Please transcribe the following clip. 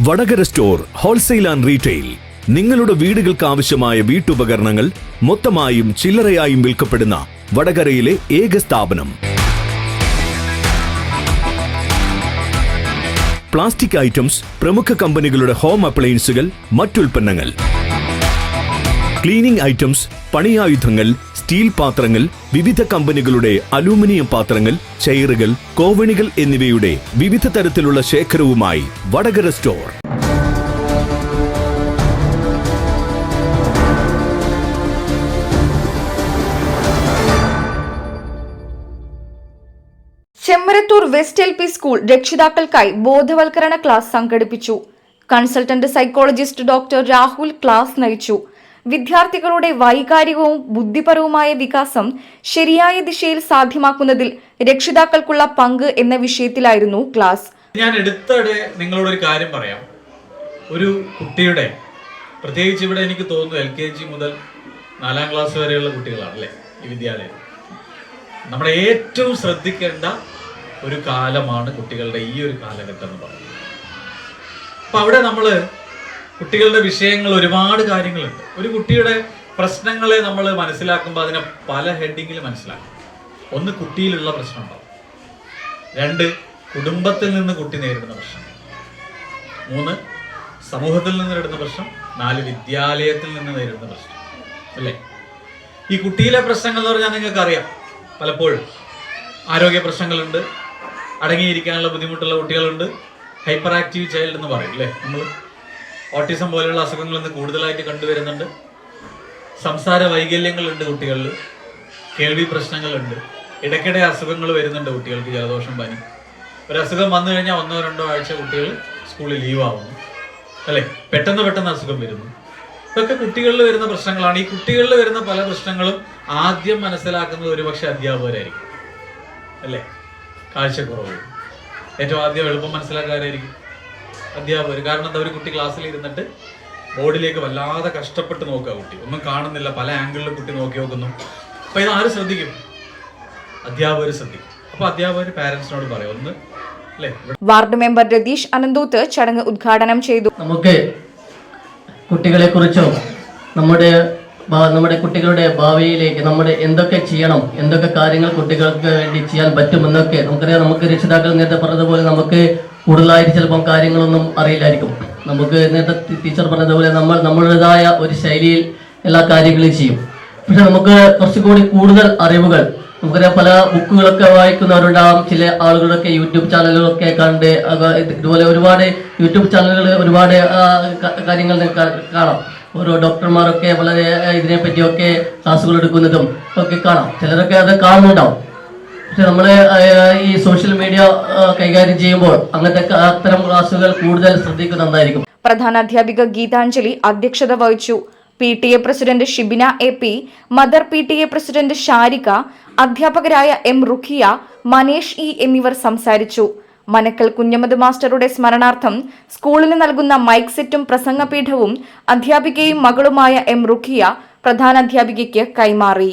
Vadakara store wholesale and retail. നിങ്ങളുടെ വീടുകൾക്ക് ആവശ്യമായ വീട്ടുപകരണങ്ങൾ മൊത്തമായും ചില്ലറയായും വിൽക്കപ്പെടുന്ന വടകരയിലെ ഏക സ്ഥാപനം. പ്ലാസ്റ്റിക് ഐറ്റംസ്, പ്രമുഖ കമ്പനികളുടെ ഹോം അപ്ലയൻസുകൾ, മറ്റുൽപ്പന്നങ്ങൾ, ക്ലീനിംഗ് ഐറ്റംസ്, പണിയായുധങ്ങൾ, സ്റ്റീൽ പാത്രങ്ങൾ, വിവിധ കമ്പനികളുടെ അലൂമിനിയം പാത്രങ്ങൾ, ചെയറുകൾ, കോവണികൾ എന്നിവയുടെ വിവിധ തരത്തിലുള്ള ശേഖരവുമായി Vadakara store. Chemmarathur west LP school രക്ഷിതാക്കൾക്കായി ബോധവൽക്കരണ ക്ലാസ് സംഘടിപ്പിച്ചു. Consultant psychologist doctor Rahul class നയിച്ചു. വിദ്യാർത്ഥികളുടെ വൈകാരികവും ബുദ്ധിപരവുമായ വികാസം ശരിയായ ദിശയിൽ സാധ്യമാക്കുന്നതിൽ രക്ഷിതാക്കൾക്കുള്ള പങ്ക് എന്ന വിഷയത്തിലായിരുന്നു ക്ലാസ്. ഞാൻ എടുത്തിടെ നിങ്ങളോട് ഒരു കാര്യം പറയാം. ഒരു കുട്ടിയുടെ, പ്രത്യേകിച്ച് ഇവിടെ എനിക്ക് തോന്നുന്നു LKG മുതൽ 4ാം ക്ലാസ് വരെയുള്ള കുട്ടികളാണ് അല്ലേ ഈ വിദ്യാലയം. നമ്മുടെ ഏറ്റവും ശ്രദ്ധിക്കേണ്ട ഒരു കാലമാണ് കുട്ടികളുടെ ഈ ഒരു കാലഘട്ടം എന്ന് പറയുന്നത്. അപ്പൊ അവിടെ നമ്മള് കുട്ടികളുടെ വിഷയങ്ങൾ, ഒരുപാട് കാര്യങ്ങളുണ്ട്. ഒരു കുട്ടിയുടെ പ്രശ്നങ്ങളെ നമ്മൾ മനസ്സിലാക്കുമ്പോൾ അതിനെ പല ഹെഡിങ്ങിൽ മനസ്സിലാക്കും. ഒന്ന്, കുട്ടിയിലുള്ള പ്രശ്നം ഉണ്ടാവും. 2, കുടുംബത്തിൽ നിന്ന് കുട്ടി നേരിടുന്ന പ്രശ്നം. 3, സമൂഹത്തിൽ നിന്ന് നേരിടുന്ന പ്രശ്നം. 4, വിദ്യാലയത്തിൽ നിന്ന് നേരിടുന്ന പ്രശ്നം. അല്ലേ? ഈ കുട്ടിയിലെ പ്രശ്നങ്ങൾ എന്ന് പറഞ്ഞാൽ നിങ്ങൾക്ക് അറിയാം, പലപ്പോഴും ആരോഗ്യ പ്രശ്നങ്ങളുണ്ട്, അടങ്ങിയിരിക്കാനുള്ള ബുദ്ധിമുട്ടുള്ള കുട്ടികളുണ്ട്, ഹൈപ്പർ ആക്റ്റീവ് ചൈൽഡ് എന്ന് പറയും അല്ലേ. നമ്മൾ ഓട്ടിസം പോലെയുള്ള അസുഖങ്ങൾ ഇന്ന് കൂടുതലായിട്ട് കണ്ടുവരുന്നുണ്ട്. സംസാര വൈകല്യങ്ങളുണ്ട് കുട്ടികളിൽ, കേൾവി പ്രശ്നങ്ങളുണ്ട്, ഇടയ്ക്കിടെ അസുഖങ്ങൾ വരുന്നുണ്ട് കുട്ടികൾക്ക്, ജലദോഷം, പനി. ഒരു അസുഖം വന്നു കഴിഞ്ഞാൽ 1-2 ആഴ്ച കുട്ടികൾ സ്കൂളിൽ ലീവ് ആവുന്നു അല്ലേ. പെട്ടെന്ന് അസുഖം വരുന്നു. ഇതൊക്കെ കുട്ടികളിൽ വരുന്ന പ്രശ്നങ്ങളാണ്. ഈ കുട്ടികളിൽ വരുന്ന പല പ്രശ്നങ്ങളും ആദ്യം മനസ്സിലാക്കുന്നത് ഒരുപക്ഷെ അധ്യാപകരായിരിക്കും അല്ലേ. കാഴ്ചക്കുറവ് ഏറ്റവും ആദ്യം എളുപ്പം മനസ്സിലാക്കാനായിരിക്കും അധ്യാപകർ. കാരണം എന്താ, ഒരു കുട്ടി ക്ലാസ്സിൽ ഇരുന്നിട്ട് ബോർഡിലേക്ക് വല്ലാതെ കഷ്ടപ്പെട്ട് നോക്കുക. കുട്ടി ഒന്നും കാണുന്നില്ല, പല ആംഗിളിലും കുട്ടി നോക്കുന്നു. അപ്പൊ ഇത് ആര് ശ്രദ്ധിക്കും? അധ്യാപകർ ശ്രദ്ധിക്കും. അപ്പൊ അധ്യാപകർ പാരന്റ്സിനോട് പറയും ഒന്ന് അല്ലേ. വാർഡ് മെമ്പർ രതീഷ് അനന്തൂത്ത് ചടങ്ങ് ഉദ്ഘാടനം ചെയ്തു. നമുക്ക് കുട്ടികളെ കുറിച്ചോ നമ്മുടെ കുട്ടികളുടെ ഭാവിയിലേക്ക് നമ്മുടെ എന്തൊക്കെ ചെയ്യണം, എന്തൊക്കെ കാര്യങ്ങൾ കുട്ടികൾക്ക് വേണ്ടി ചെയ്യാൻ പറ്റുമെന്നൊക്കെ നമുക്കറിയാം. നമുക്ക് രക്ഷിതാക്കൾ നേരത്തെ പറഞ്ഞതുപോലെ നമുക്ക് കൂടുതലായിട്ട് ചിലപ്പം കാര്യങ്ങളൊന്നും അറിയില്ലായിരിക്കും. നമുക്ക് നേരത്തെ ടീച്ചർ പറഞ്ഞതുപോലെ നമ്മളുടേതായ ഒരു ശൈലിയിൽ എല്ലാ കാര്യങ്ങളും ചെയ്യും. പക്ഷെ നമുക്ക് കുറച്ചുകൂടി കൂടുതൽ അറിവുകൾ, നമുക്കറിയാം പല ബുക്കുകളൊക്കെ വായിക്കുന്നവരുണ്ടാകും. ചില ആളുകളൊക്കെ യൂട്യൂബ് ചാനലുകളൊക്കെ കണ്ട് ഇതുപോലെ ഒരുപാട് യൂട്യൂബ് ചാനലുകൾ ഒരുപാട് കാര്യങ്ങൾ കാണാം. ഓരോ ഡോക്ടർമാരൊക്കെ വളരെ ഇതിനെപ്പറ്റിയൊക്കെ ക്ലാസ്സുകൾ എടുക്കുന്നതും ഒക്കെ കാണാം. ചിലരൊക്കെ അത് കാണുന്നുണ്ടാവും. പക്ഷെ നമ്മള് ഈ സോഷ്യൽ മീഡിയ കൈകാര്യം ചെയ്യുമ്പോൾ അത്തരം ക്ലാസ്സുകൾ കൂടുതൽ ശ്രദ്ധിക്കുന്നതായിരിക്കും. പ്രധാനാധ്യാപിക ഗീതാഞ്ജലി അധ്യക്ഷത വഹിച്ചു. PTA president Shibina AP, mother PTA president Sharika, അധ്യാപകരായ M റുഖിയ, മനേഷ് E എന്നിവർ സംസാരിച്ചു. മനക്കൽ കുഞ്ഞമ്മദ് മാസ്റ്ററുടെ സ്മരണാർത്ഥം സ്കൂളിന് നൽകുന്ന മൈക്ക് സെറ്റും പ്രസംഗപീഠവും അധ്യാപികയും മകളുമായ M റുഖിയ പ്രധാനാധ്യാപികയ്ക്ക് കൈമാറി.